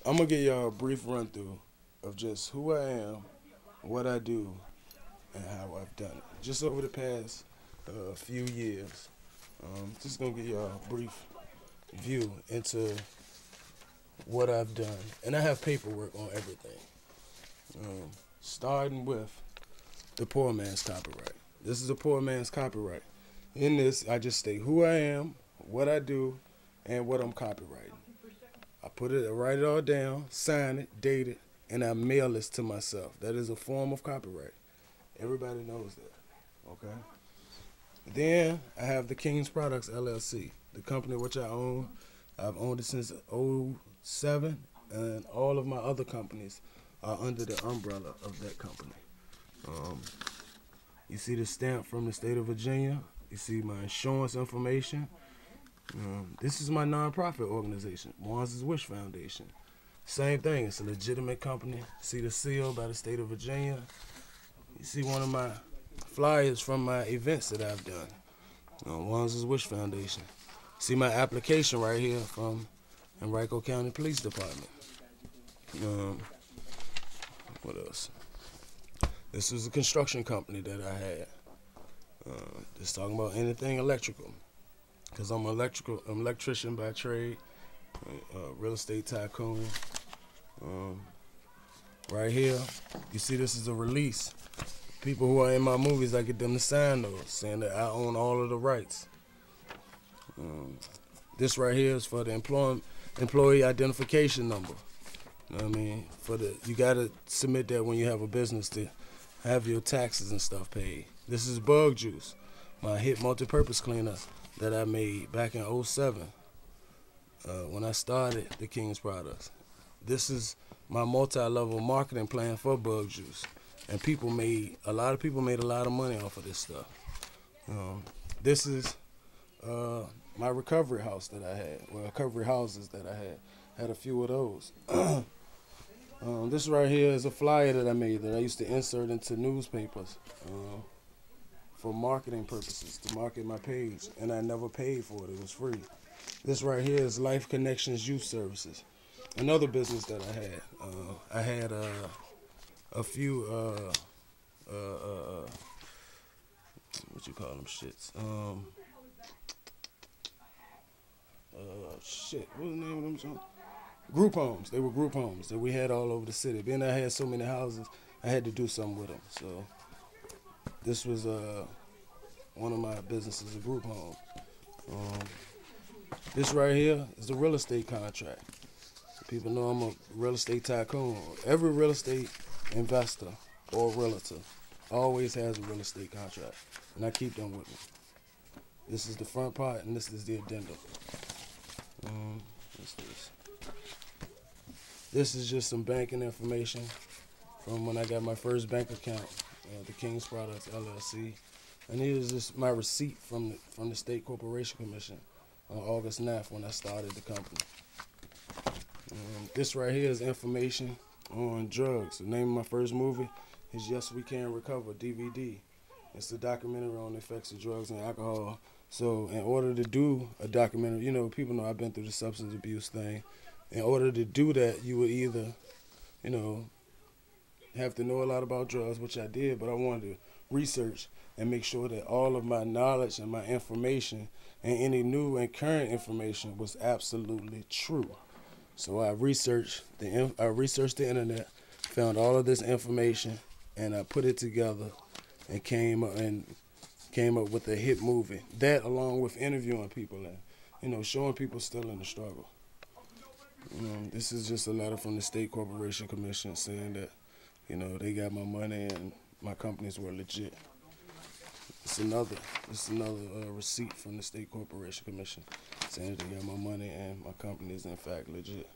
I'm gonna give y'all a brief run through of just who I am, what I do, and how I've done it. Just over the past few years. Just gonna give y'all a brief view into what I've done, and I have paperwork on everything. Starting with the poor man's copyright. This is a poor man's copyright. In this, I just state who I am, what I do, and what I'm copyrighting. I write it all down, sign it, date it, and I mail this to myself. That is a form of copyright. Everybody knows that. Okay. Then I have the King's Products LLC, the company which I own. I've owned it since '07, and all of my other companies are under the umbrella of that company. Um, you see the stamp from the state of Virginia. You see my insurance information. This is my nonprofit organization, Wands' Wish Foundation. Same thing, it's a legitimate company. See the seal by the state of Virginia. You see one of my flyers from my events that I've done, Wands' Wish Foundation. See my application right here from Henrico County Police Department. What else? This was a construction company that I had. Just talking about anything electrical. Because I'm an electrician by trade, real estate tycoon. Right here, you see this is a release. People who are in my movies, I get them to sign those, saying that I own all of the rights. This right here is for the employee identification number. You know what I mean? You gotta submit that when you have a business to have your taxes and stuff paid. This is Bug Juice, my hit multi-purpose cleaner that I made back in '07 when I started the King's Products. This is my multi-level marketing plan for Bug Juice, and a lot of people made a lot of money off of this stuff. This is my recovery house that I had, well, recovery houses that I had a few of those. This right here is a flyer that I made that I used to insert into newspapers for marketing purposes, to market my page, and I never paid for it. It was free. This right here is Life Connections Youth Services, another business that I had. I had a few, what you call them shits? What was the name of them songs? Group homes. They were group homes that we had all over the city. Being I had so many houses, I had to do something with them. So this was one of my businesses, a group home. This right here is a real estate contract. People know I'm a real estate tycoon. Every real estate investor or realtor always has a real estate contract, and I keep them with me. This is the front part, and this is the addendum. What's this? This is just some banking information from when I got my first bank account, the King's Products LLC. And here's just my receipt from the State Corporation Commission on August 9th when I started the company. This right here is information on drugs. The name of my first movie is Yes We Can Recover, DVD. It's a documentary on the effects of drugs and alcohol. So in order to do a documentary, people know I've been through the substance abuse thing. In order to do that, you would either, have to know a lot about drugs, which I did, but I wanted to research and make sure that all of my knowledge and my information and any new and current information was absolutely true. So I researched the internet, found all of this information, and I put it together and came up with a hit movie. That, along with interviewing people and showing people still in the struggle. This is just a letter from the State Corporation Commission saying that they got my money and my companies were legit. It's another receipt from the State Corporation Commission saying that they got my money and my company is in fact legit.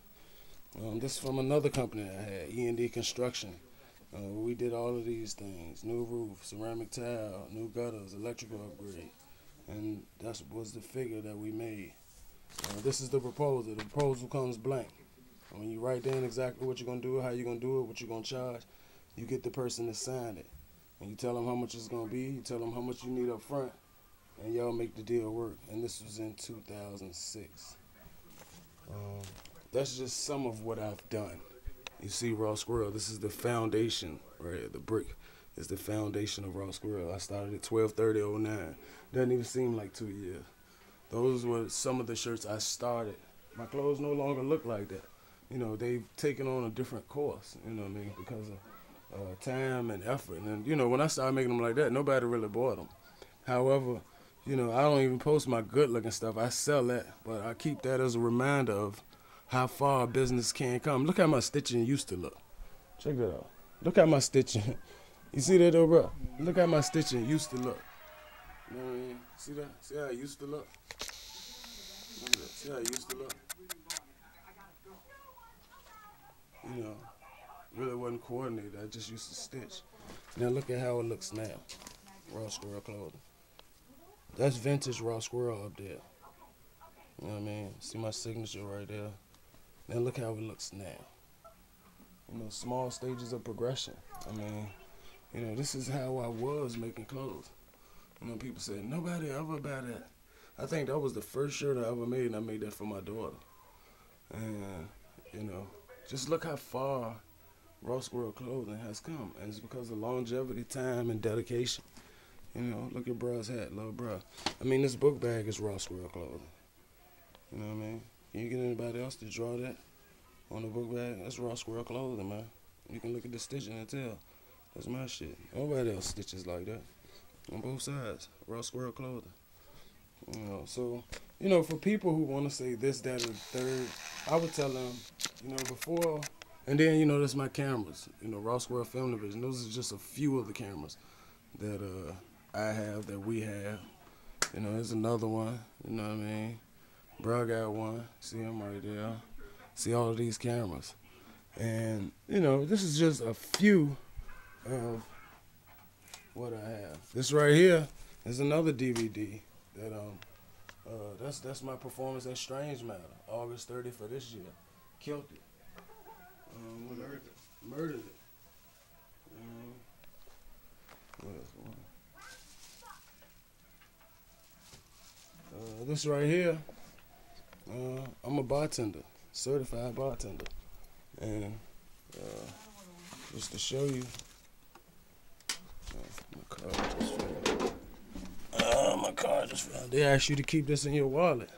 This is from another company I had, E&D Construction. We did all of these things: new roof, ceramic tile, new gutters, electrical upgrade, and that was the figure that we made. This is the proposal. The proposal comes blank. When you write down exactly what you're going to do, how you're going to do it, what you're going to charge, you get the person to sign it. And you tell them how much it's going to be, you tell them how much you need up front, and y'all make the deal work. And this was in 2006. that's just some of what I've done. You see Raw Squirrel, this is the foundation right here. The brick is the foundation of Raw Squirrel. I started at 12/30/09. Doesn't even seem like 2 years. Those were some of the shirts I started. My clothes no longer look like that. You know, they've taken on a different course, you know what I mean, because of time and effort. And, you know, when I started making them like that, nobody really bought them. However, you know, I don't even post my good-looking stuff. I sell that, but I keep that as a reminder of how far business can come. Look how my stitching used to look. Check that out. Look how my stitching. You see that though, bro? Look how my stitching used to look. You know what I mean? See that? See how it used to look? Look at that. See how it used to look? You know, really wasn't coordinated. I just used to stitch. Now look at how it looks now. Raw Squirrel clothing. That's vintage Raw Squirrel up there. You know what I mean? See my signature right there. Now look how it looks now. You know, small stages of progression. I mean, you know, this is how I was making clothes. You know, people say, nobody ever buy that. I think that was the first shirt I ever made, and I made that for my daughter. And, you know, just look how far Raw Squirrel clothing has come. And it's because of longevity, time, and dedication. You know, look at bruh's hat, little bruh. I mean, this book bag is Raw Squirrel clothing. You know what I mean? Can you get anybody else to draw that on the book bag? That's Raw Squirrel clothing, man. You can look at the stitching and tell. That's my shit. Nobody else stitches like that. On both sides. Raw Squirrel clothing. You know, so, you know, for people who want to say this, that, or the third, I would tell them, you know, before, and then, you know, that's my cameras. You know, Raw Squirrel Film Division. Those are just a few of the cameras that I have, that we have. You know, there's another one. You know what I mean? Bro got one. See him right there. See all of these cameras. And, you know, this is just a few of what I have. This right here is another DVD that that's my performance at Strange Matter, August 30th for this year. Killed it. Murdered it. What else? This right here, I'm a bartender, certified bartender, and just to show you, my card just fell. My card just fell. They ask you to keep this in your wallet.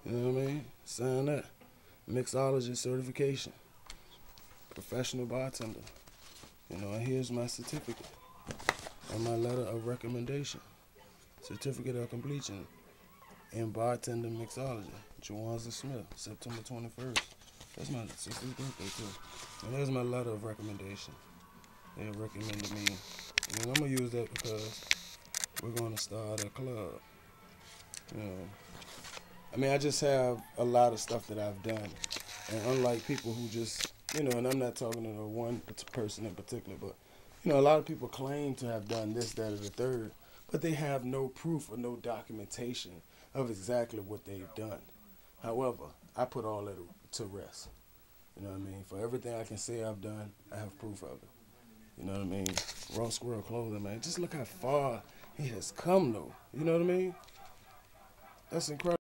You know what I mean? Sign that. Mixologist certification. Professional bartender. You know, and here's my certificate and my letter of recommendation. Certificate of completion in bartender mixology. Jawanza Smith, September 21st. That's my sister's birthday too. And there's my letter of recommendation. They recommended me. And I'm gonna use that because we're gonna start a club. You know, I mean, I just have a lot of stuff that I've done, and unlike people who just, you know, and I'm not talking to one person in particular, but you know, a lot of people claim to have done this, that, or the third, but they have no proof or no documentation of exactly what they've done. However, I put all that to rest. You know what I mean? For everything I can say I've done, I have proof of it. You know what I mean? Raw Squirrel clothing, man. Just look how far it has come, though. You know what I mean? That's incredible.